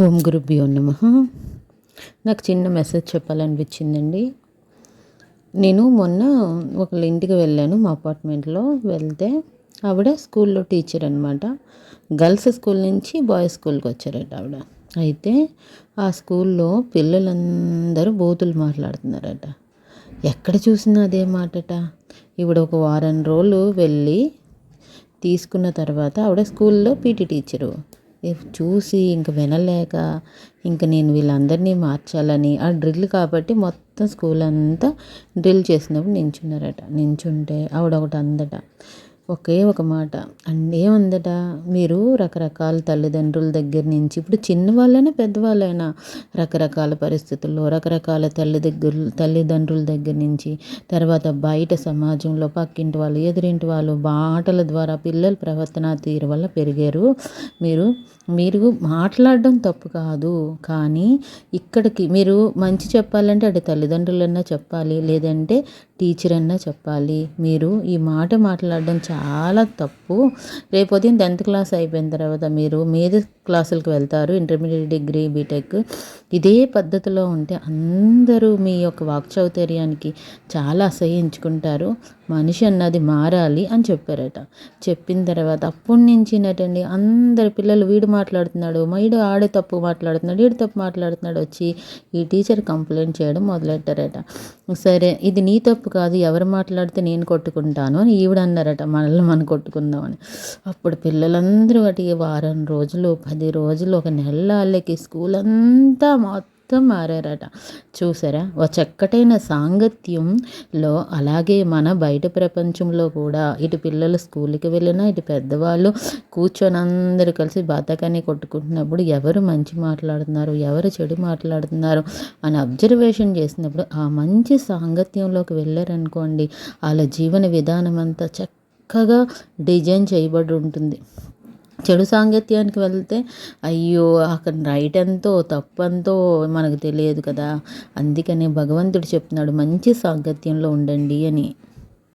ఓం గురుభ్యో నమః. నాకు చిన్న మెసేజ్ చెప్పాలనిపించిందండి. నేను మొన్న ఒకళ్ళ ఇంటికి వెళ్ళాను. మా అపార్ట్మెంట్లో వెళ్తే ఆవిడ స్కూల్లో టీచర్ అనమాట. గర్ల్స్ స్కూల్ నుంచి బాయ్స్ స్కూల్కి వచ్చారట ఆవిడ. అయితే ఆ స్కూల్లో పిల్లలందరూ బూతులు మాట్లాడుతున్నారట. ఎక్కడ చూసినా అదే మాటట. ఈవిడ ఒక వారం రోజులు వెళ్ళి తీసుకున్న తర్వాత ఆవిడ స్కూల్లో పీటీ టీచరు. చూసి ఇంక వినలేక ఇంక నేను వీళ్ళందరినీ మార్చాలని ఆ డ్రిల్ కాబట్టి మొత్తం స్కూల్ అంతా డ్రిల్ చేసినప్పుడు నించున్నారట. నించుంటే ఆవిడ ఒకటి అందట, ఒకే ఒక మాట ఏముందట, మీరు రకరకాల తల్లిదండ్రుల దగ్గర నుంచి ఇప్పుడు చిన్నవాళ్ళైనా పెద్దవాళ్ళైనా రకరకాల పరిస్థితుల్లో రకరకాల తల్లిదండ్రుల దగ్గర నుంచి తర్వాత బయట సమాజంలో పక్కింటి వాళ్ళు ఎదురింటి వాళ్ళు మాటల ద్వారా పిల్లల ప్రవర్తన తీరు వల్ల పెరిగారు. మీరు మీరు మాట్లాడడం తప్పు కాదు, కానీ ఇక్కడికి మీరు మంచి చెప్పాలంటే అటు తల్లిదండ్రులన్నా చెప్పాలి, లేదంటే టీచర్ అన్నా చెప్పాలి. మీరు ఈ మాట మాట్లాడడం చాలా తప్పు. రేపు ఉదయం 10th క్లాస్ అయిపోయిన తర్వాత మీరు మీద క్లాసులకు వెళ్తారు, ఇంటర్మీడియట్, డిగ్రీ, బీటెక్. ఇదే పద్ధతిలో ఉంటే అందరూ మీ యొక్క వాక్చాతుర్యానికి చాలా అసహ్యించుకుంటారు. మనిషి అన్నది మారాలి అని చెప్పారట. చెప్పిన తర్వాత అప్పటి నుంచినటండి అందరు పిల్లలు వీడు మాట్లాడుతున్నాడు, వీడు ఆడే తప్పు మాట్లాడుతున్నాడు, వీడు తప్పు మాట్లాడుతున్నాడు వచ్చి ఈ టీచర్ కంప్లైంట్ చేయడం మొదలెట్టారట. సరే ఇది నీ తప్పు కాదు, ఎవరు మాట్లాడితే నేను కొట్టుకుంటాను అని ఈవిడ అన్నారట, మనల్ని మనం కొట్టుకుందామని. అప్పుడు పిల్లలందరూ వాటికి వారం రోజులు 10 రోజులు ఒక నెల వాళ్ళకి స్కూల్ అంతా మొత్తం మారారట. చూసారా, ఒక చక్కటైన సాంగత్యంలో అలాగే మన బయట ప్రపంచంలో కూడా ఇటు పిల్లలు స్కూల్కి వెళ్ళినా ఇటు పెద్దవాళ్ళు కూర్చొని అందరూ కలిసి బతకని కొట్టుకుంటున్నప్పుడు ఎవరు మంచి మాట్లాడుతున్నారు, ఎవరు చెడు మాట్లాడుతున్నారు అని అబ్జర్వేషన్ చేసినప్పుడు ఆ మంచి సాంగత్యంలోకి వెళ్ళారనుకోండి, వాళ్ళ జీవన విధానం అంతా చక్కగా డిజైన్ చేయబడి ఉంటుంది. చెడు సాంగత్యానికి వెళ్తే అయ్యో అక్కడ రైట్ ఎంతో తప్పంతో మనకు తెలియదు కదా. అందుకని భగవంతుడు చెప్తున్నాడు మంచి సాంగత్యంలో ఉండండి అని.